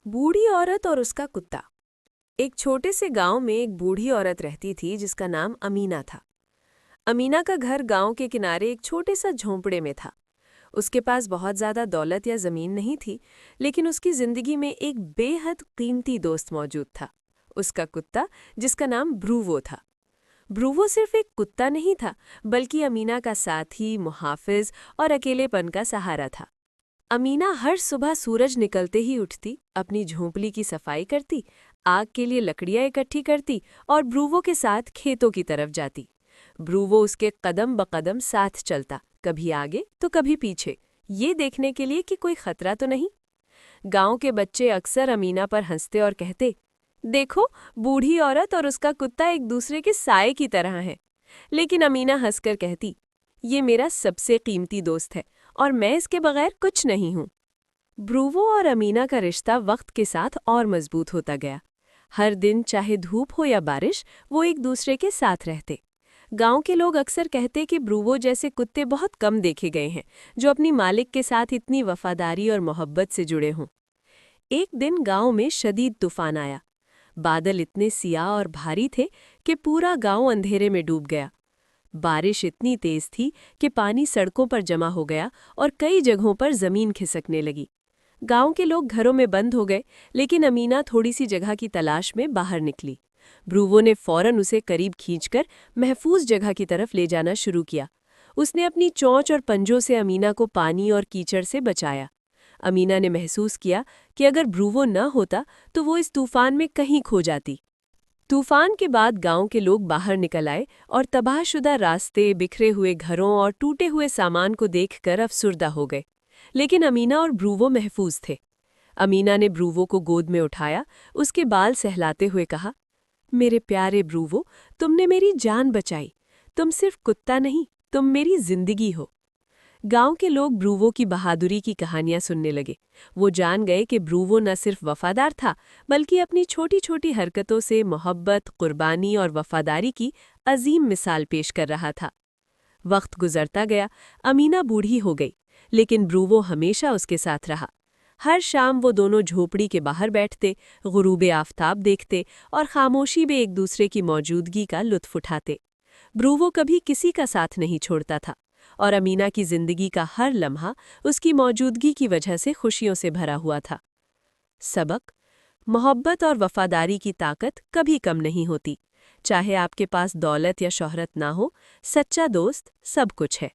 बूढ़ी औरत और उसका कुत्ता। एक छोटे से गांव में एक बूढ़ी औरत रहती थी जिसका नाम अमीना था। अमीना का घर गांव के किनारे एक छोटे सा झोंपड़े में था। उसके पास बहुत ज्यादा दौलत या जमीन नहीं थी, लेकिन उसकी जिंदगी में एक बेहद कीमती दोस्त मौजूद था, उसका कुत्ता, जिसका नाम ब्रूवो था। ब्रूवो सिर्फ एक कुत्ता नहीं था, बल्कि अमीना का साथी, मुहाफिज और अकेलेपन का सहारा था। अमीना हर सुबह सूरज निकलते ही उठती, अपनी झोंपड़ी की सफाई करती, आग के लिए लकड़ियां इकट्ठी करती और ब्रूवो के साथ खेतों की तरफ जाती। ब्रूवो उसके कदम बकदम साथ चलता, कभी आगे तो कभी पीछे, ये देखने के लिए कि कोई खतरा तो नहीं। गांव के बच्चे अक्सर अमीना पर हंसते और कहते, देखो, बूढ़ी औरत और उसका कुत्ता एक दूसरे के साए की तरह हैं। लेकिन अमीना हंसकर कहती, ये मेरा सबसे कीमती दोस्त है और मैं इसके बगैर कुछ नहीं हूँ। ब्रूवो और अमीना का रिश्ता वक्त के साथ और मजबूत होता गया। हर दिन, चाहे धूप हो या बारिश, वो एक दूसरे के साथ रहते। गांव के लोग अक्सर कहते कि ब्रूवो जैसे कुत्ते बहुत कम देखे गए हैं जो अपनी मालिक के साथ इतनी वफादारी और मोहब्बत से जुड़े हों। एक दिन गांव में शदीद तूफान आया। बादल इतने सियाह और भारी थे कि पूरा गांव अंधेरे में डूब गया। बारिश इतनी तेज थी कि पानी सड़कों पर जमा हो गया और कई जगहों पर जमीन खिसकने लगी। गांव के लोग घरों में बंद हो गए, लेकिन अमीना थोड़ी सी जगह की तलाश में बाहर निकली। ब्रूवो ने फौरन उसे करीब खींचकर महफूज जगह की तरफ ले जाना शुरू किया। उसने अपनी चोंच और पंजों से अमीना को पानी और कीचड़ से बचाया। अमीना ने महसूस किया कि अगर ब्रूवो न होता तो वो इस तूफान में कहीं खो जाती। तूफान के बाद गांव के लोग बाहर निकल आए और तबाहशुदा रास्ते, बिखरे हुए घरों और टूटे हुए सामान को देखकर अफसुर्दा हो गए। लेकिन अमीना और ब्रूवो महफूज थे। अमीना ने ब्रूवो को गोद में उठाया, उसके बाल सहलाते हुए कहा, मेरे प्यारे ब्रूवो, तुमने मेरी जान बचाई। तुम सिर्फ कुत्ता नहीं, तुम मेरी जिंदगी हो। गांव के लोग ब्रूवो की बहादुरी की कहानियां सुनने लगे। वो जान गए कि ब्रूवो न सिर्फ वफादार था, बल्कि अपनी छोटी छोटी हरकतों से मोहब्बत, कुर्बानी और वफादारी की अजीम मिसाल पेश कर रहा था। वक्त गुजरता गया, अमीना बूढ़ी हो गई, लेकिन ब्रूवो हमेशा उसके साथ रहा। हर शाम वो दोनों झोपड़ी के बाहर बैठते, गुरूब आफताब देखते और खामोशी में एक दूसरे की मौजूदगी का लुत्फ उठाते। ब्रूवो कभी किसी का साथ नहीं छोड़ता था और अमीना की जिंदगी का हर लम्हा उसकी मौजूदगी की वजह से खुशियों से भरा हुआ था। सबक: मोहब्बत और वफादारी की ताकत कभी कम नहीं होती। चाहे आपके पास दौलत या शोहरत ना हो, सच्चा दोस्त सब कुछ है।